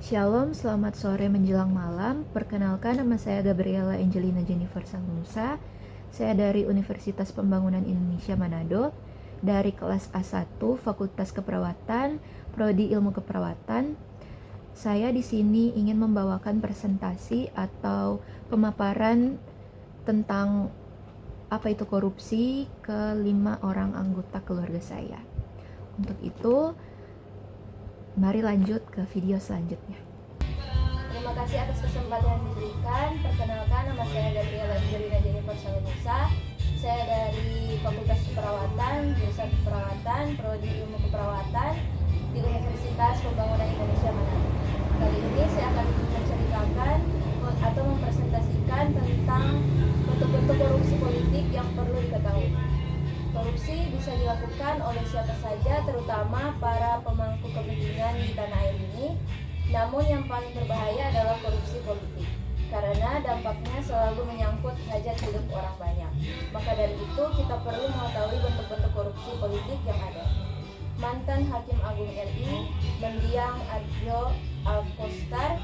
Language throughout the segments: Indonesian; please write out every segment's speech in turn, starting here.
Shalom, selamat sore menjelang malam. Perkenalkan, nama saya Gabriela Angelina Jennifer Sangnusa. Saya dari Universitas Pembangunan Indonesia Manado, dari kelas A1 Fakultas Keperawatan, Prodi Ilmu Keperawatan. Saya di sini ingin membawakan presentasi atau pemaparan tentang apa itu korupsi ke 5 orang anggota keluarga saya. Untuk itu, mari lanjut ke video selanjutnya. Terima kasih atas kesempatan yang diberikan. Perkenalkan, nama saya Gabriela Angelina Jennifer Sangnusa. Saya dari Fakultas Keperawatan, jurusan Keperawatan, Prodi Ilmu Keperawatan di Universitas Pembangunan Indonesia Manado. Kali ini saya akan menceritakan atau mempresentasikan tentang bentuk-bentuk korupsi politik yang perlu diketahui. Korupsi bisa dilakukan oleh siapa saja, terutama para pemangku kepentingan di tanah air ini. Namun yang paling berbahaya adalah korupsi politik, karena dampaknya selalu menyangkut hajat hidup orang banyak. Maka dari itu kita perlu mengetahui bentuk-bentuk korupsi politik yang ada. Mantan Hakim Agung RI, Mendiang Arjo Alkostar,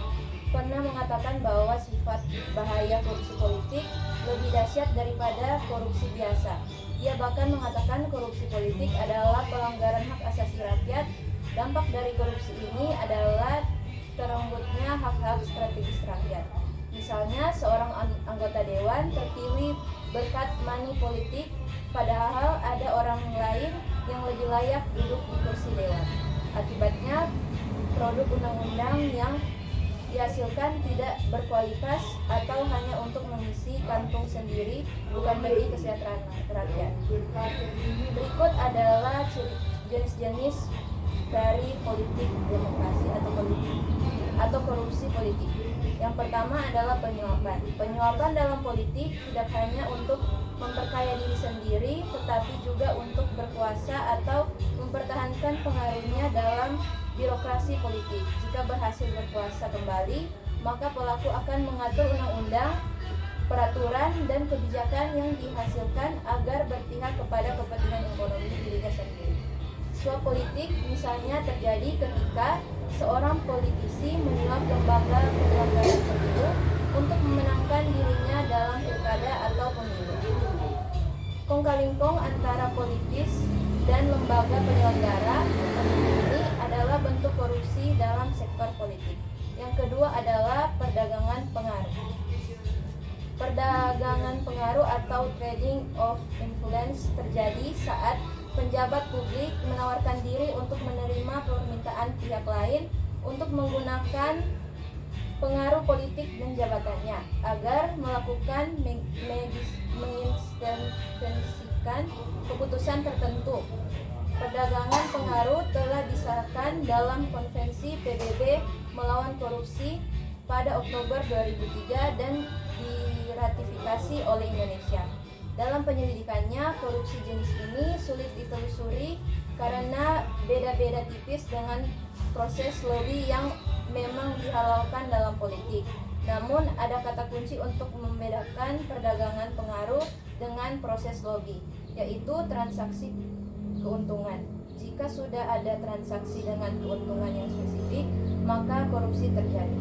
pernah mengatakan bahwa sifat bahaya korupsi politik lebih dahsyat daripada korupsi biasa. Ia bahkan mengatakan korupsi politik adalah pelanggaran hak asasi rakyat. Dampak dari korupsi ini adalah terenggutnya hak-hak strategis rakyat. Misalnya, seorang anggota dewan terpilih berkat money politik, padahal ada orang lain yang lebih layak duduk di kursi dewan. Akibatnya, produk undang-undang yang dihasilkan tidak berkualitas atau hanya untuk mengisi kantung sendiri, bukan bagi kesejahteraan rakyat. Berikut adalah jenis-jenis dari politik demokrasi atau korupsi politik. Yang pertama adalah penyuapan. Penyuapan dalam politik tidak hanya untuk memperkaya diri sendiri, tetapi juga untuk berkuasa atau mempertahankan pengaruhnya dalam birokrasi politik. Jika berhasil berkuasa kembali, maka pelaku akan mengatur undang-undang, peraturan, dan kebijakan yang dihasilkan agar berpihak kepada kepentingan ekonomi dirinya sendiri. Suap politik misalnya terjadi ketika seorang politisi menyuap lembaga penyelenggaraan pemilu untuk memenangkan dirinya dalam pilkada atau pemilu. Kong-kali-kong antara politis dan lembaga penyelenggara pemilu ini adalah bentuk korupsi dalam sektor politik. Yang kedua adalah perdagangan pengaruh. Perdagangan pengaruh atau trading of influence terjadi saat penjabat publik menawarkan diri untuk menerima permintaan pihak lain untuk menggunakan pengaruh politik dan jabatannya agar melakukan mengintervensikan keputusan tertentu. Perdagangan pengaruh telah disahkan dalam Konvensi PBB melawan korupsi pada Oktober 2003 dan diratifikasi oleh Indonesia. Dalam penyelidikannya, korupsi jenis ini sulit ditelusuri karena beda-beda tipis dengan proses lobby yang memang dihalalkan dalam politik. Namun ada kata kunci untuk membedakan perdagangan pengaruh dengan proses lobby, yaitu transaksi keuntungan. Jika sudah ada transaksi dengan keuntungan yang spesifik, maka korupsi terjadi.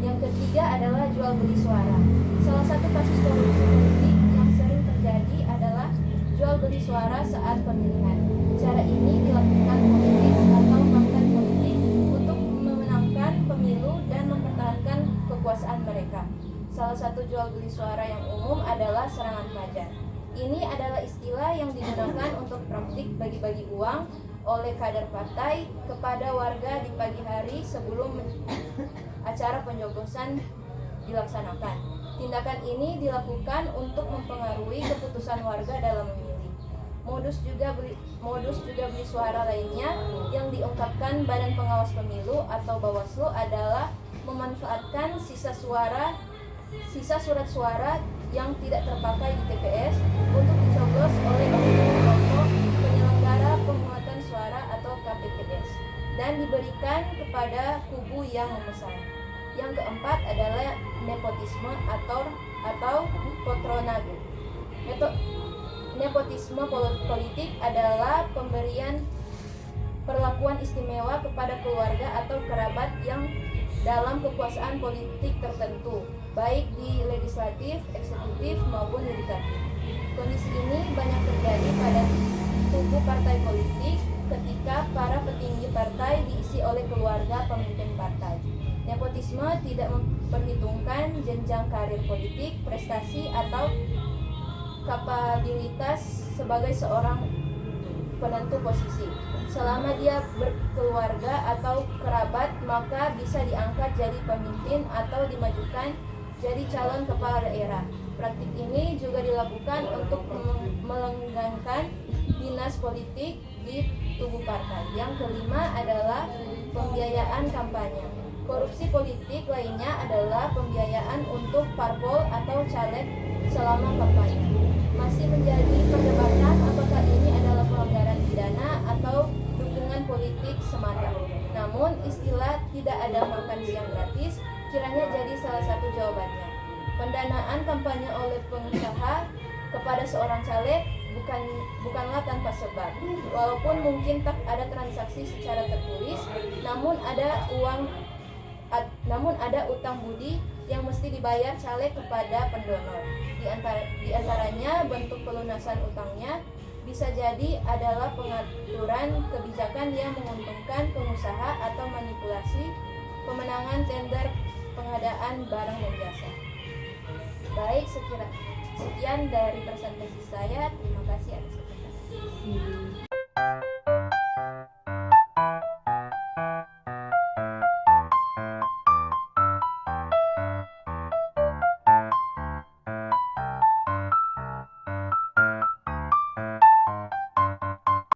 Yang ketiga adalah jual beli suara. Salah satu kasus korupsi politik yang sering terjadi adalah jual beli suara saat pemilihan. Cara ini dilakukan politis atau mantan politik untuk memenangkan pemilu dan mempertahankan kekuasaan mereka. Salah satu jual beli suara yang umum adalah serangan fajar. Ini adalah istilah yang digunakan untuk praktik bagi-bagi uang oleh kader partai kepada warga di pagi hari sebelum acara pencoblosan dilaksanakan. Tindakan ini dilakukan untuk mempengaruhi keputusan warga dalam memilih. Modus juga beli suara lainnya yang diungkapkan Badan Pengawas Pemilu atau Bawaslu adalah memanfaatkan sisa surat suara yang tidak terpakai di TPS untuk dicoblos oleh oknum penyelenggara pemungutan suara atau KPPS dan diberikan kepada kubu yang memesan. Yang keempat adalah nepotisme atau patronage. Nepotisme politik adalah pemberian perlakuan istimewa kepada keluarga atau kerabat yang dalam kekuasaan politik tertentu, baik di legislatif, eksekutif, maupun yudikatif. Kondisi ini banyak terjadi pada tubuh partai politik ketika para petinggi partai diisi oleh keluarga pemimpin partai. Nepotisme tidak memperhitungkan jenjang karir politik, prestasi, atau kapabilitas sebagai seorang penentu posisi. Selama dia berkeluarga atau kerabat, maka bisa diangkat jadi pemimpin atau dimajukan jadi calon kepala daerah. Praktik ini juga dilakukan untuk melenggangkan dinas politik di tubuh partai. Yang kelima adalah pembiayaan kampanye. Korupsi politik lainnya adalah pembiayaan untuk parpol atau caleg selama kampanye. Masih menjadi perdebatan apakah ini adalah pelanggaran pidana atau dukungan politik semata. Namun istilah tidak ada makan siang gratis kiranya jadi salah satu jawabannya. Pendanaan kampanye oleh pengusaha kepada seorang caleg bukanlah tanpa sebab. Walaupun mungkin tak ada transaksi secara tertulis, namun ada utang budi yang mesti dibayar caleg kepada pendonor. Di antaranya bentuk pelunasan utangnya bisa jadi adalah pengaturan kebijakan yang menguntungkan pengusaha atau manipulasi pemenangan tender pengadaan barang dan jasa. Baik, sekian dari presentasi saya. Terima kasih atas kesempatan.